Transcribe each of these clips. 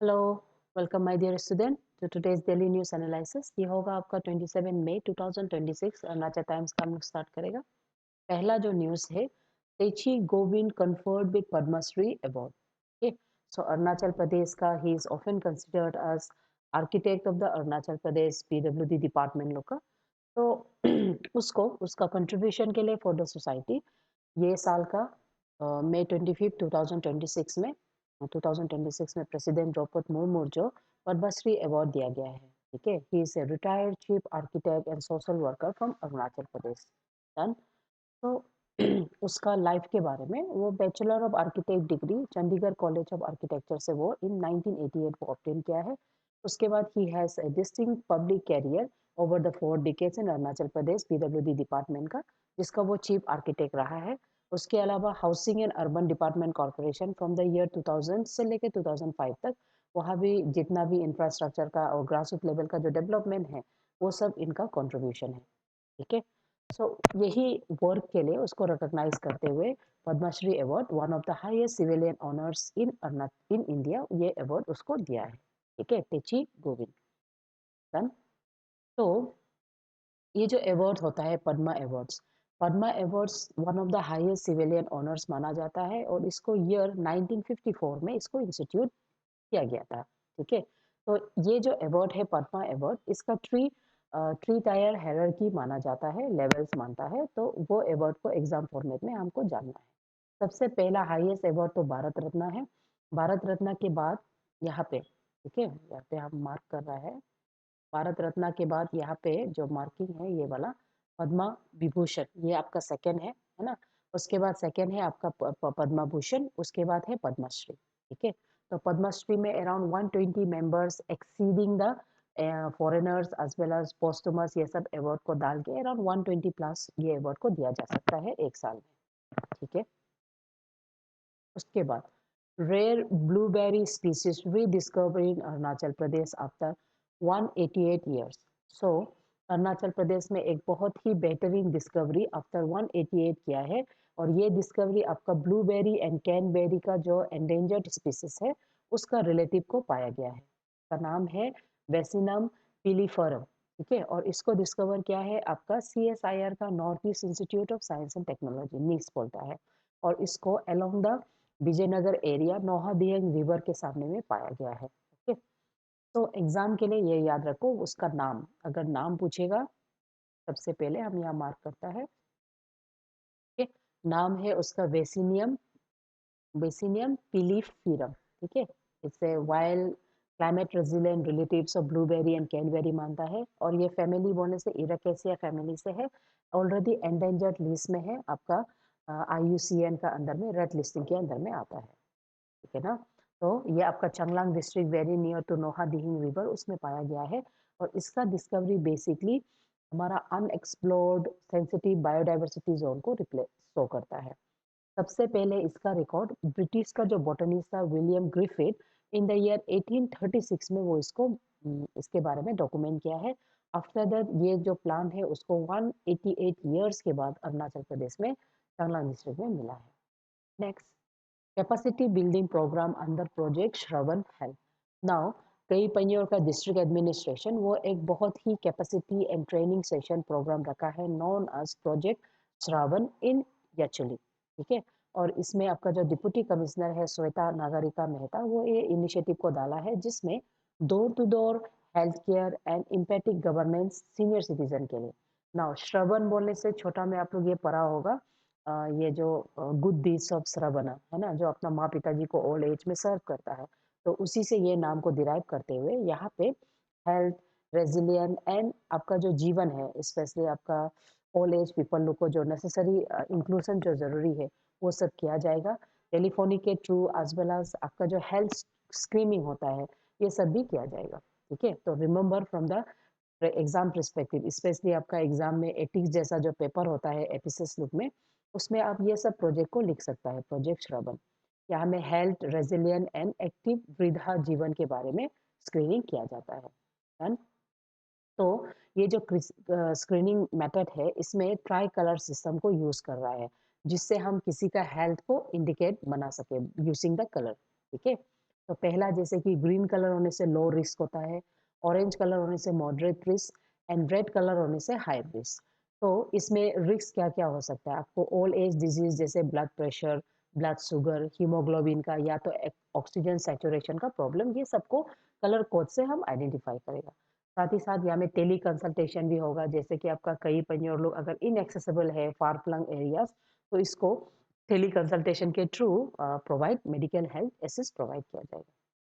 Hello, welcome my dear student to today's daily news analysis. ये होगा आपका 27 मई 2026 Arunachal times का हम लोग स्टार्ट करेगा। पहला जो न्यूज़ है, Techi Govind conferred with Padmashri award. Okay, so Arunachal Pradesh का he is often considered as architect of the Arunachal Pradesh PWD department लोग का। तो उसको उसका कंट्रीब्यूशन के लिए फॉर द सोसाइटी ये साल का मई 25 2026 में 2026 में प्रेसिडेंट द्रौपदी मुर्मू जो पद्मश्री अवार्ड दिया गया है। ठीक है, he is a retired chief architect and social worker from Arunachal Pradesh. Done. तो उसका लाइफ के बारे में, वो bachelor of architect degree Chandigarh college of architecture से वो इन 1988 को ऑब्टेन किया है। उसके बाद ही has a distinct public career over the 4 decades in Arunachal Pradesh PWD department का, जिसका वो चीफ आर्किटेक्ट रहा है। उसके अलावा housing and urban department corporation from the year 2000 से लेकर 2005 तक, वहाँ भी जितना भी इंफ्रास्ट्रक्चर का और ग्रास रूट लेवल का जो डेवलपमेंट है, वो सब इनका कंट्रीब्यूशन है। ठीक है, सो यही वर्क के लिए उसको रिकॉग्नाइज करते हुए Padmashri award, one of the highest civilian honours in in India, ये अवार्ड उसको दिया है। ठीक है, तेची गोविंद। डन। तो ये जो अवार्ड होता है Padma awards one of the highest civilian honours माना जाता है, और इसको ईयर 1954 में इसको इंस्टीट्यूट किया गया था। ठीक है, तो ये जो अवार्ड है पद्मा अवार्ड, इसका थ्री टायर हायरार्की माना जाता है, लेवल्स मानता है। तो वो अवार्ड को एग्जाम फॉर्मेट में हमको जानना है। सबसे पहला हाईएस्ट अवार्ड तो भारत रत्न है। भारत रत्न के बाद यहाँ पे, ठीक है, यहाँ पे हम मार्क कर रहा है, भारत रत्न के बाद यहाँ पे जो मार्किंग है ये वाला पद्मा विभूषण, ये आपका सेकंड है ना। उसके बाद सेकंड है आपका पद्मा भूषण, उसके बाद है पद्मश्री। ठीक है, तो पद्मश्री में around 120 members exceeding the foreigners as well as posthumous, ये सब अवार्ड को डाल के अराउंड 120 प्लस ये अवार्ड को दिया जा सकता है एक साल में। ठीक है, उसके बाद रेयर ब्लूबेरी स्पीसीज रीडिस्कवर इन अरुणाचल प्रदेश आफ्टर 188 ईयर्स। सो अरुणाचल प्रदेश में एक बहुत ही बेहतरीन डिस्कवरी आफ्टर 188 किया है, और ये डिस्कवरी आपका ब्लूबेरी एंड कैनबेरी का जो एंडेंजर्ड स्पीसीज है, उसका रिलेटिव को पाया गया है। का नाम है वेसिनम पिलीफरम। ठीक है, और इसको डिस्कवर किया है आपका CSIR का North East Institute of Science and Technology, नीस बोलता है। और इसको along the Vijaynagar area Noadihing river के सामने में पाया गया है। ओके, तो एग्जाम के लिए ये याद रखो, उसका नाम अगर नाम पूछेगा सबसे पहले हम यहाँ मार्क करता है। ठीक है, नाम है उसका वेसिनियम वेसिनियम पिलीफिरम। ठीक है, it's a wild climate resilient relatives of blueberry and cranberry मानता है, और ये फैमिली बोलने से इराकेसिया फैमिली से है। ऑलरेडी एंडेंजर्ड लिस्ट में है आपका, IUCN का अंदर में रेड लिस्टिंग के अंदर में आता है। ठीक है ना। तो ये आपका Changlang district very near to Noa Dihing river, उसमें पाया गया है। और इसका डिस्कवरी बेसिकली हमारा अनएक्सप्लोर्ड सेंसिटिव बायोडाइवर्सिटी जोन को रिप्लेस शो करता है। सबसे पहले इसका रिकॉर्ड ब्रिटिश का जो बॉटनिस्ट था William Griffith, in the year 1836 में वो इसको इसके बारे में डॉक्यूमेंट किया है। आफ्टर दैट ये जो प्लान है उसको 188 ईयर्स के बाद अरुणाचल प्रदेश में चांगलांग डिस्ट्रिक्ट में मिला है। Next, capacity building program under project Shravan help. Now कई पहियों का डिस्ट्रिक्ट एडमिनिस्ट्रेशन वो एक बहुत ही capacity and training session program रखा है, known as project Shravan in Yachuli. ठीक है, और इसमें आपका जो डिप्टी कमिश्नर है श्वेता नागरिका मेहता, वो ये इनिशिएटिव को डाला है, जिसमें door to door health care and empathic governance senior citizen के लिए। नाउ श्रवण बोलने से छोटा में आप लोग ये पढ़ा होगा, ये जो गुड डीड्स ऑफ श्रवण है ना, जो अपना माँ पिताजी को ओल्ड एज में सर्व करता है, तो उसी से ये नाम को डिराइव करते हुए यहाँ पे हेल्थ, रेजिलियंट एंड आपका जो जीवन है, स्पेशली आपका ओल्ड एज पीपल लोग को जो नेसेसरी इंक्लूजन जो जरूरी है, वो सब किया जाएगा। टेलीफोनिक के थ्रू एज वेल एज आपका जो हेल्थ स्क्रीनिंग होता है, ये सब भी किया जाएगा। ठीक है, तो remember from the exam perspective, specially आपका एग्जाम में एथिक्स जैसा जो पेपर होता है एपिसिस लुक में, उसमें आप ये सब प्रोजेक्ट को लिख सकता है, प्रोजेक्ट श्रवण। यहाँ में हेल्थ, रेजिलियंट एंड एक्टिव वृद्धा जीवन के बारे में स्क्रीनिंग किया जाता है। डन। तो ये जो स्क्रीनिंग मेथड है, इसमें ट्राई कलर सिस्टम को यूज कर रहा है, जिससे हम किसी का हेल्थ को इंडिकेट बना सके यूजिंग द कलर। ठीक है, तो पहला जैसे कि ग्रीन कलर होने से लो रिस्क होता है, ऑरेंज कलर होने से moderate risk and red colour होने से हाई रिस्क। तो इसमें रिस्क क्या-क्या हो सकता है? आपको ओल्ड एज डिजीज़ जैसे blood pressure, blood sugar, haemoglobin का या तो ऑक्सीजन सैचुरेशन का प्रॉब्लम, ये सबको कलर कोड से हम आइडेंटिफाई करेगा। साथ ही साथ यहाँ में टेली कंसल्टेशन भी होगा, जैसे कि आपका कई पंजोर लोग अगर इनएक्सेसिबल है फार फ्लंग एरियाज, तो इसको टेली कंसल्टेशन के through provide medical health assist provide किया जाएगा।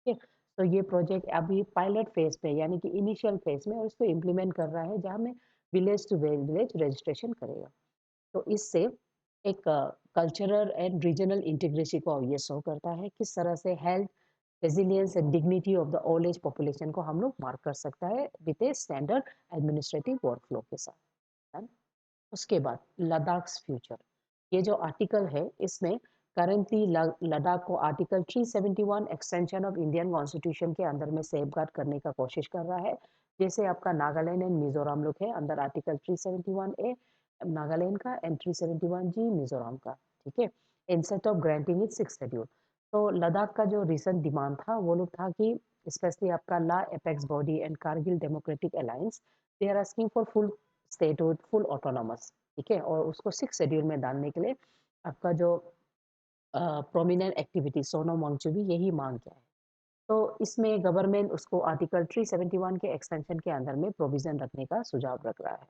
ठीक है, तो ये प्रोजेक्ट अभी पायलट फेज पे यानी कि इनिशियल फेज में और इसको इम्प्लीमेंट कर रहा है, जहाँ में विलेज टू विलेज रजिस्ट्रेशन करेगा। तो इससे एक कल्चरल एंड रीजनल इंटीग्रेसी को ये शो करता है किस तरह से health resilience and dignity of the old age population को हम लोग मार्क कर सकता है with a standard administrative workflow के साथ। उसके बाद लद्दाख फ्यूचर, ये जो आर्टिकल है इसमें करेंटली लद्दाख को article 371 extension of Indian constitution के अंदर में सेफगार्ड करने का कोशिश कर रहा है। जैसे आपका नागालैंड एंड मिजोरम लोग है अंदर आर्टिकल 371 ए नागालैंड का एंड 371 जी मिजोरम का। ठीक है, instead of granting it six schedule. तो लद्दाख का जो रिसेंट डिमांड था वो लोग था कि स्पेशली आपका Leh Apex Body and Kargil Democratic Alliance, they are asking for full statehood, full autonomous. ठीक है, और उसको सिक्स शेड्यूल में डालने के लिए आपका जो प्रोमिनेंट एक्टिविटी सोनम वांगचुक यही मांग किया है। तो इसमें गवर्नमेंट उसको आर्टिकल 371 के एक्सटेंशन के अंदर में प्रोविजन रखने का सुझाव रख रहा है।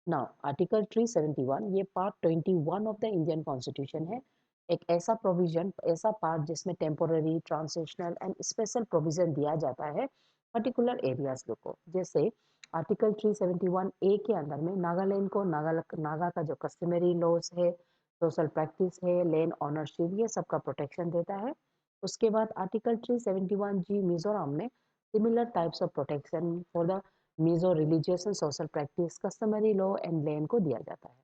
नाउ आर्टिकल 371 ये part 21 of the Indian constitution है। एक ऐसा प्रोविजन, ऐसा पार्ट जिसमें temporary, transitional and special provision दिया जाता है पर्टिकुलर एरियाज को। जैसे आर्टिकल 371 ए के अंदर में नागालैंड को नागा का जो कस्टमरी लॉज है, सोशल प्रैक्टिस है, लैंड ऑनरशिप, ये सबका प्रोटेक्शन देता है। उसके बाद आर्टिकल 371 जी मिजोरम में similar types of protection for the Mizo religious and social practice, customary law and land को दिया जाता है।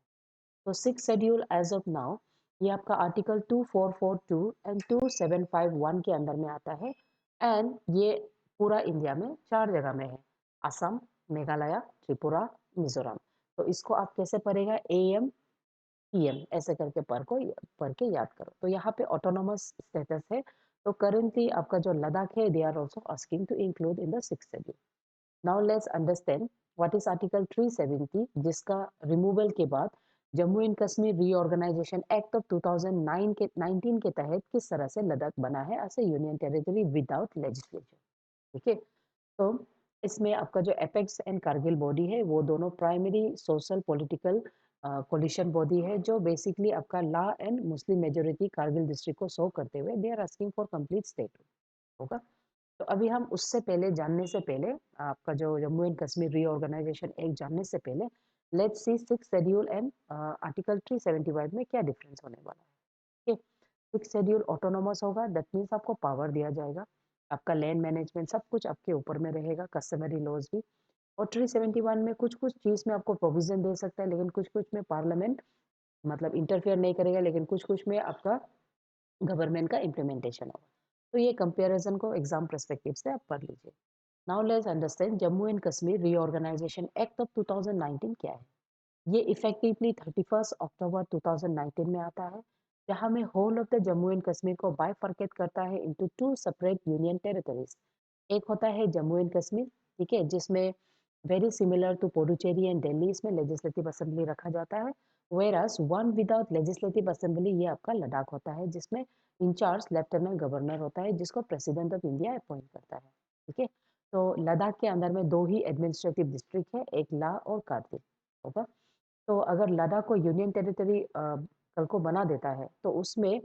तो six schedule as of now ये आपका आर्टिकल 2442 एंड 2751 के अंदर में आता है एंड ये पूरा इंडिया में चार जगह में है, असम, मेघालय, त्रिपुरा, मिजोरम। तो इसको आप कैसे पढ़ेगा, एम पीएम ऐसे करके पढ़ के याद करो। तो यहाँ पे ऑटोनोमस स्टेटस है। तो करेंटली आपका जो लद्दाख है, they are also asking to include in the six schedule. Now let's understand what is article 370, जिसका रिमूवल के बाद Jammu and Kashmir reorganisation act of 2009 के 19 के तहत किस तरह से लद्दाख बना है as a union territory without legislature. ठीक है, तो इसमें आपका जो एपेक्स एंड कारगिल बॉडी है वो दोनों primary social political coalition body है, जो बेसिकली आपका Leh and Muslim majority Kargil district को शो करते हुए they are asking for complete state होगा। तो अभी हम उससे पहले जानने से पहले आपका जो Jammu and Kashmir reorganisation act जानने से पहले let's see six schedule and article 375 में क्या डिफरेंस होने वाला है। सिक्स शेड्यूल ऑटोनोमस होगा, दैट मीन्स आपको पावर दिया जाएगा, आपका लैंड मैनेजमेंट सब कुछ आपके ऊपर में रहेगा, कस्टमरी लॉज भी। और 371 में कुछ कुछ चीज़ में आपको प्रोविजन दे सकता है, लेकिन कुछ कुछ में पार्लियामेंट मतलब इंटरफेयर नहीं करेगा, लेकिन कुछ कुछ में आपका गवर्नमेंट का इम्प्लीमेंटेशन होगा। तो ये कंपेरिजन को एग्जाम परस्पेक्टिव से आप पढ़ लीजिए। Now let's understand Jammu and Kashmir reorganisation act of 2019 क्या है। ये इफेक्टिवली 31 अक्टूबर 2019 में आता है, जहां में whole of the Jammu and Kashmir को बाइफरकेट करता है into two separate union territories. एक होता है जम्मू एंड कश्मीर, ठीक है, जिसमें very similar to Puducherry and Delhi, इसमें लेजिस्लेटिव असेंबली रखा जाता है। Whereas one without legislative assembly ये आपका लद्दाख होता है, जिसमें इंचार्ज लेफ्टिनेंट गवर्नर होता है, जिसको प्रेसिडेंट ऑफ इंडिया अपॉइंट करता है। ठीक है, तो लद्दाख के अंदर में दो ही एडमिनिस्ट्रेटिव डिस्ट्रिक्ट है, एक ला और कारगिल होगा। तो अगर लद्दाख को यूनियन टेरिटरी कल को बना देता है, तो उसमें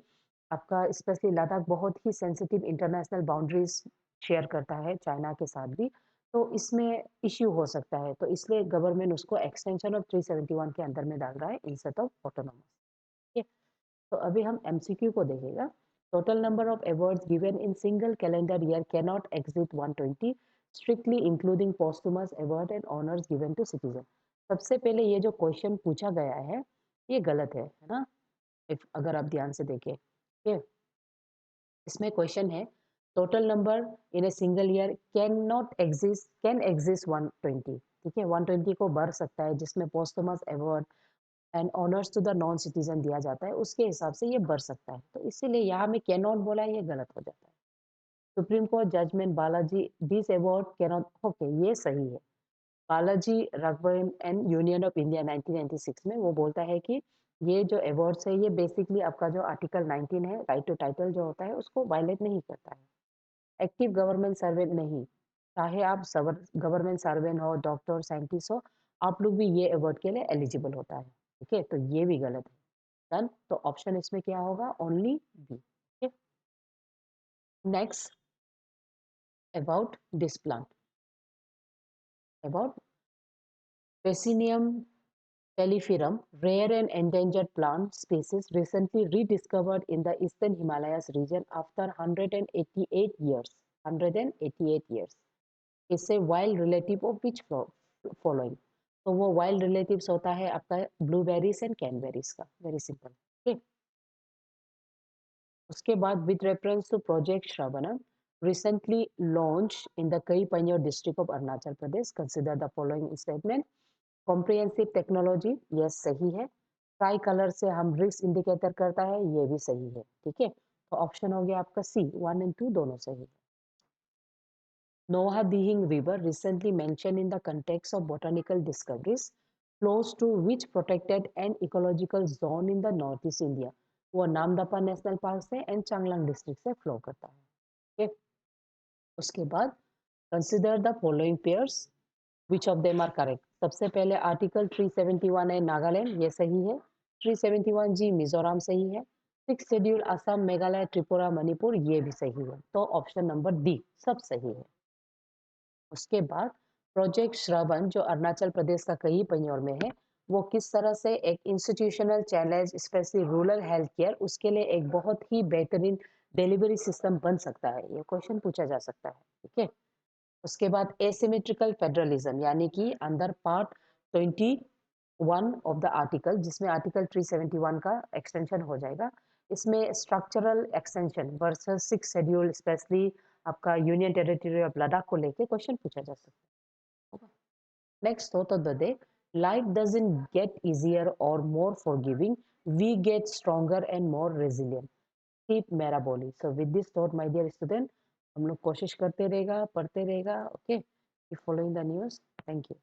आपका स्पेशली लद्दाख बहुत ही सेंसिटिव इंटरनेशनल बाउंड्रीज शेयर करता है चाइना के साथ भी। तो इसमें इश्यू हो सकता है, तो इसलिए गवर्नमेंट उसको एक्सटेंशन ऑफ 371 के अंदर में डाल रहा है इंस्टेड ऑफ ऑटोनोमस। ठीक है, तो अभी हम एमसीक्यू को देखेगा। Total number of awards given in single calendar year can not exceed 120, strictly including posthumous award and honours given to citizen. सबसे पहले ये जो क्वेश्चन पूछा गया है ये गलत है ना। इफ अगर आप ध्यान से देखें, ठीक, इसमें क्वेश्चन है total number in a single year can exist 120। ठीक है, 120 को बढ़ सकता है, जिसमें posthumous award and honours to the non citizen दिया जाता है, उसके हिसाब से ये बढ़ सकता है। तो इसीलिए यहाँ में कैन नॉट बोला है, ये गलत हो जाता है। Supreme Court judgment Balaji this award cannot, okay ये सही है। Balaji Raghavan and Union of India 1996 में वो बोलता है कि ये जो अवार्ड्स है ये बेसिकली आपका जो आर्टिकल 19 है राइट टू टाइटल जो होता है उसको वायलेट नहीं करता है। एक्टिव गवर्नमेंट सर्वेंट नहीं, चाहे आप गवर्नमेंट सर्वेंट हो, डॉक्टर, साइंटिस्ट हो, आप लोग भी ये अवार्ड के लिए एलिजिबल होता है। ठीक है, तो ये भी गलत है। डन, तो ऑप्शन इसमें क्या होगा? Only B. Next, about this plant, about पेसिनियम Pellepharum, rare and endangered plant species recently rediscovered in the eastern Himalayas region after 188 years. 188 years. इससे wild relative of which following? तो वो wild relatives होता है आपका blueberries and cranberries का, very simple. Okay. उसके बाद with reference to Project Shravanam, recently launched in the Kai Panjor district of Arunachal Pradesh, consider the following statement. Comprehensive technology, yes सही है। ट्राई कलर से हम रिस्क इंडिकेटर करता है, ये भी सही है। ठीक है, तो ऑप्शन हो गया आपका सी, 1 and 2 दोनों सही है। Noa Dihing river recently mention in the context of botanical discoveries flows to which protected and ecological zone in the North East India. वो नामदफा नेशनल पार्क से एंड चांगलांग डिस्ट्रिक्ट से फ्लो करता है। ठीक है, उसके बाद consider the following pairs, which of them are correct. सबसे पहले आर्टिकल 371 है नागालैंड, ये सही है। 371 जी मिजोरम सही है। 6 शेड्यूल असम, मेघालय, त्रिपुरा, मणिपुर, ये भी सही है। तो ऑप्शन नंबर डी सब सही है। उसके बाद प्रोजेक्ट श्रवण जो अरुणाचल प्रदेश का कई पंजौर में है, वो किस तरह से एक institutional challenge specially rural health care उसके लिए एक बहुत ही बेहतरीन डिलीवरी सिस्टम बन सकता है, ये क्वेश्चन पूछा जा सकता है। ठीक है, उसके बाद एसिमेट्रिकल फेडरलिज्म यानी कि अंदर पार्ट 21 ऑफ द आर्टिकल, जिसमें आर्टिकल 371 का एक्सटेंशन हो जाएगा, इसमें structural extension versus 6 schedule specially आपका यूनियन टेरिटरी ऑफ लद्दाख को लेके क्वेश्चन पूछा जा सकता है। नेक्स्ट हो तो day, life doesn't get easier or more forgiving, we get stronger and more resilient, keep मेरा बोली। So with this thought my dear student, हम लोग कोशिश करते रहेगा, पढ़ते रहेगा। Okay, following the news. Thank you.